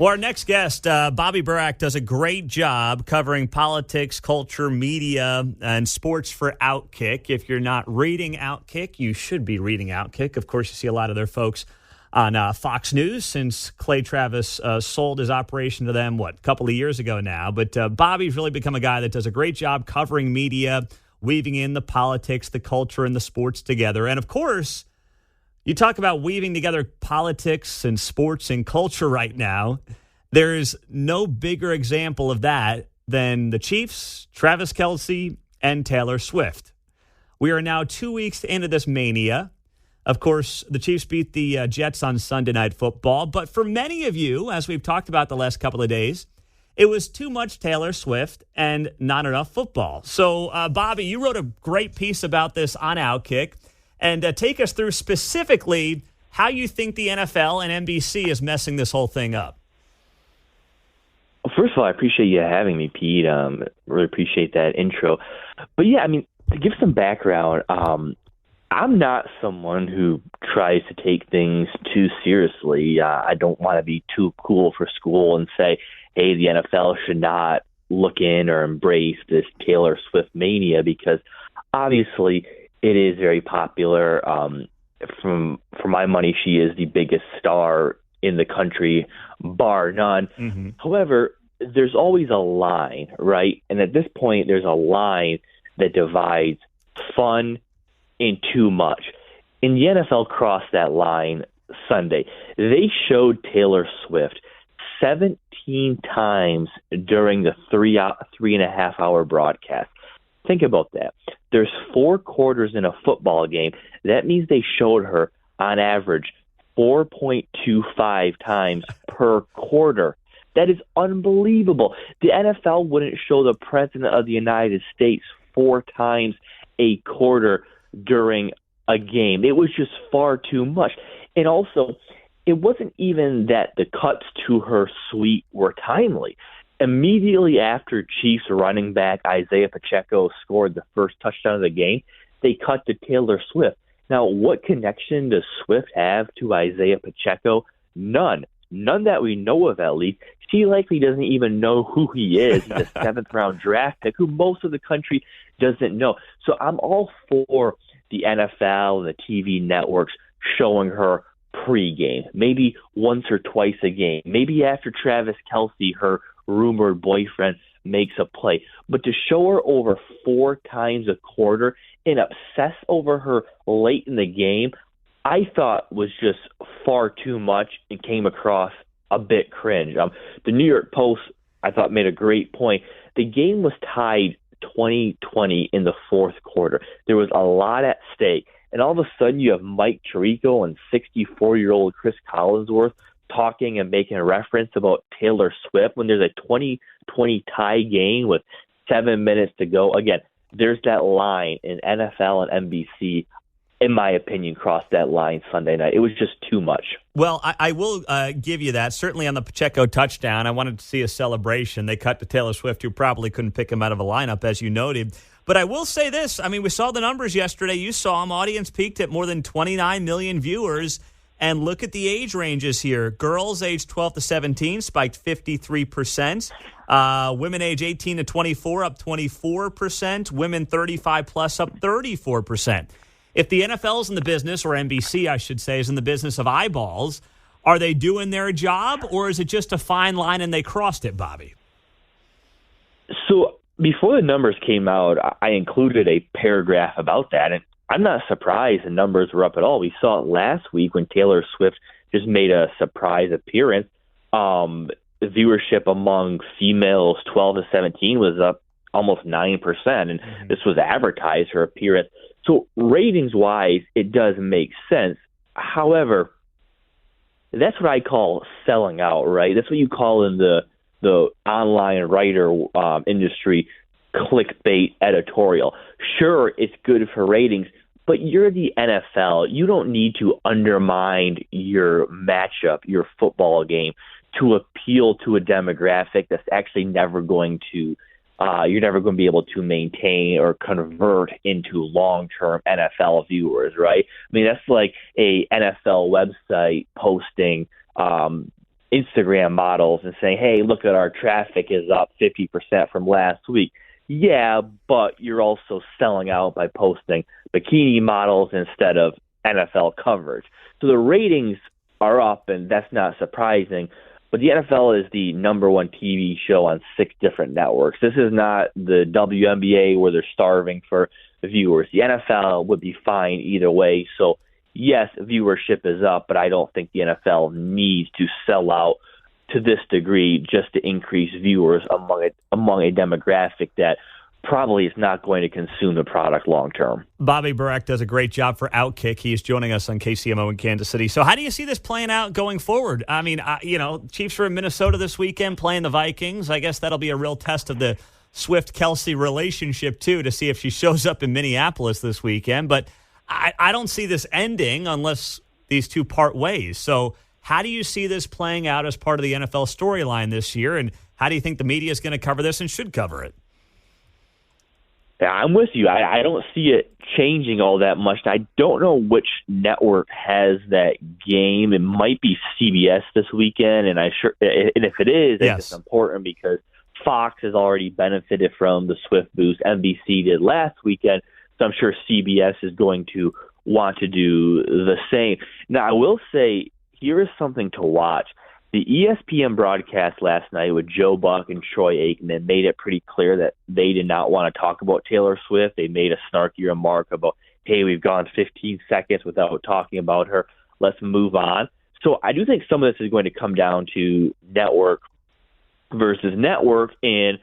Well, our next guest, Bobby Burack, does a great job covering politics, culture, media, and sports for Outkick. If you're not reading Outkick, you should be reading Outkick. Of course, you see a lot of their folks on Fox News since Clay Travis sold his operation to them, a couple of years ago now. But Bobby's really become a guy that does a great job covering media, weaving in the politics, the culture, and the sports together. And, of course, you talk about weaving together politics and sports and culture right now. There's no bigger example of that than the Chiefs, Travis Kelce, and Taylor Swift. We are now 2 weeks into this mania. Of course, the Chiefs beat the Jets on Sunday Night Football. But for many of you, as we've talked about the last couple of days, it was too much Taylor Swift and not enough football. So, Bobby, you wrote a great piece about this on Outkick. And take us through specifically how you think the NFL and NBC is messing this whole thing up. Well, first of all, I appreciate you having me, Pete. Really appreciate that intro. But yeah, to give some background, I'm not someone who tries to take things too seriously. I don't want to be too cool for school and say, hey, the NFL should not look in or embrace this Taylor Swift mania, because obviously it is very popular. For my money, she is the biggest star in the country, bar none. Mm-hmm. However, there's always a line, right? And at this point, there's a line that divides fun and too much. And the NFL crossed that line Sunday. They showed Taylor Swift 17 times during the 3.5 hour broadcast. Think about that. There's 4 quarters in a football game. That means they showed her, on average, 4.25 times per quarter. That is unbelievable. The NFL wouldn't show the President of the United States 4 times a quarter during a game. It was just far too much. And also, it wasn't even that the cuts to her suite were timely. Immediately after Chiefs running back Isaiah Pacheco scored the first touchdown of the game, they cut to Taylor Swift. Now, what connection does Swift have to Isaiah Pacheco? None. None that we know of, at least. She likely doesn't even know who he is. He's a 7th-round draft pick who most of the country doesn't know. So I'm all for the NFL and the TV networks showing her pregame, maybe once or twice a game, maybe after Travis Kelce, her rumored boyfriend, makes a play. But to show her over 4 times a quarter and obsess over her late in the game, I thought was just far too much and came across a bit cringe. The New York Post, I thought, made a great point. The game was tied 20-20 in the 4th quarter. There was a lot at stake. And all of a sudden you have Mike Tirico and 64-year-old Chris Collinsworth talking and making a reference about Taylor Swift when there's a 20-20 tie game with 7 minutes to go. Again, there's that line in NFL and NBC, in my opinion, crossed that line Sunday night. It was just too much. Well, I will give you that. Certainly on the Pacheco touchdown, I wanted to see a celebration. They cut to Taylor Swift, who probably couldn't pick him out of a lineup, as you noted. But I will say this. We saw the numbers yesterday. You saw them. Audience peaked at more than 29 million viewers. And look at the age ranges here. Girls age 12 to 17 spiked 53%. Women age 18 to 24 up 24%. Women 35 plus up 34%. If the NFL's in the business, or NBC, I should say, is in the business of eyeballs, are they doing their job, or is it just a fine line and they crossed it, Bobby? So before the numbers came out, I included a paragraph about that, and I'm not surprised the numbers were up at all. We saw it last week when Taylor Swift just made a surprise appearance. The viewership among females 12 to 17 was up almost 9%, and this was advertised, her appearance. So ratings-wise, it does make sense. However, that's what I call selling out, right? That's what you call in the online writer industry clickbait editorial. Sure, it's good for ratings, but you're the NFL. You don't need to undermine your matchup, your football game, to appeal to a demographic that's actually never going to you're never going to be able to maintain or convert into long-term NFL viewers, right? That's like a NFL website posting Instagram models and saying, hey, look at our traffic is up 50% from last week. Yeah, but you're also selling out by posting bikini models instead of NFL coverage. So the ratings are up, and that's not surprising. But the NFL is the number one TV show on 6 different networks. This is not the WNBA where they're starving for viewers. The NFL would be fine either way. So, yes, viewership is up, but I don't think the NFL needs to sell out to this degree just to increase viewers among a demographic that probably is not going to consume the product long term. Bobby Burack does a great job for Outkick. He's joining us on KCMO in Kansas City. So how do you see this playing out going forward? I mean, Chiefs are in Minnesota this weekend playing the Vikings. I guess that'll be a real test of the Swift-Kelsey relationship, too, to see if she shows up in Minneapolis this weekend. But I don't see this ending unless these two part ways. So how do you see this playing out as part of the NFL storyline this year? And how do you think the media is going to cover this and should cover it? Yeah, I'm with you. I don't see it changing all that much. I don't know which network has that game. It might be CBS this weekend, and if it is, I think it's important because Fox has already benefited from the Swift boost. NBC did last weekend, so I'm sure CBS is going to want to do the same. Now, I will say, here is something to watch. The ESPN broadcast last night with Joe Buck and Troy Aikman made it pretty clear that they did not want to talk about Taylor Swift. They made a snarky remark about, hey, we've gone 15 seconds without talking about her. Let's move on. So I do think some of this is going to come down to network versus network and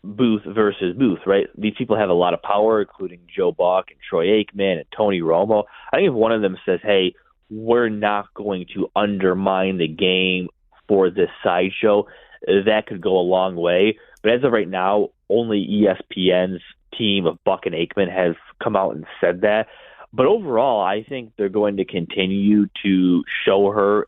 booth versus booth, right? These people have a lot of power, including Joe Buck and Troy Aikman and Tony Romo. I think if one of them says, hey, we're not going to undermine the game for this sideshow, that could go a long way. But as of right now, only ESPN's team of Buck and Aikman have come out and said that. But overall, I think they're going to continue to show her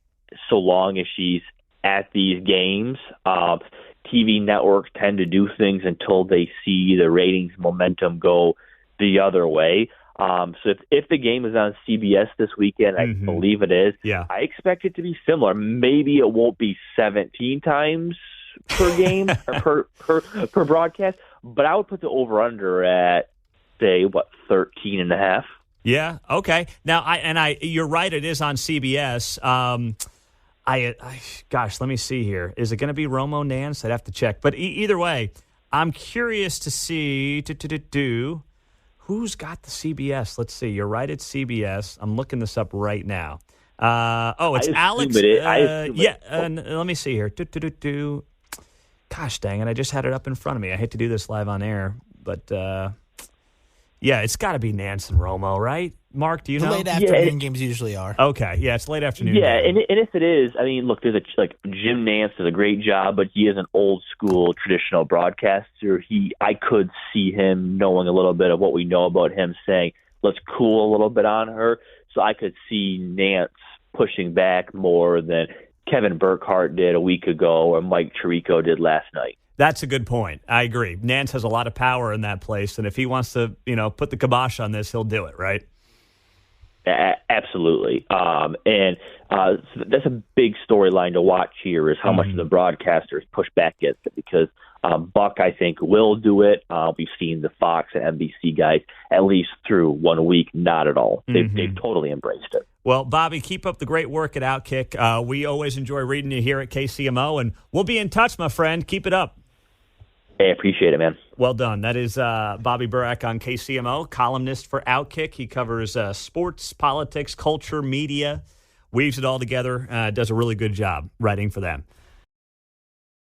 so long as she's at these games. TV networks tend to do things until they see the ratings momentum go the other way. So if the game is on CBS this weekend, I believe it is, I expect it to be similar. Maybe it won't be 17 times per game or per broadcast, but I would put the over-under at, say, 13.5? Yeah, okay. Now, you're right, it is on CBS. Gosh, let me see here. Is it going to be Romo Nance? I'd have to check. But either way, I'm curious to see who's got the CBS? Let's see. You're right, it's CBS. I'm looking this up right now. It's Alex. Let me see here. Gosh dang it, I just had it up in front of me. I hate to do this live on air, but it's got to be Nance and Romo, right? Mark, do you know? Late afternoon games usually are. Okay, it's late afternoon. Yeah, and if it is, I mean, look, Jim Nance does a great job, but he is an old school traditional broadcaster. I could see him knowing a little bit of what we know about him, saying, let's cool a little bit on her. So I could see Nance pushing back more than Kevin Burkhardt did a week ago or Mike Tirico did last night. That's a good point. I agree. Nance has a lot of power in that place, and if he wants to, put the kibosh on this, he'll do it, right? Absolutely. So that's a big storyline to watch here is how much of the broadcasters push back against it because Buck, I think, will do it. We've seen the Fox and NBC guys, at least through 1 week, not at all. They've totally embraced it. Well, Bobby, keep up the great work at Outkick. We always enjoy reading you here at KCMO, and we'll be in touch, my friend. Keep it up. I appreciate it, man. Well done. That is Bobby Burack on KCMO, columnist for Outkick. He covers sports, politics, culture, media, weaves it all together, does a really good job writing for them.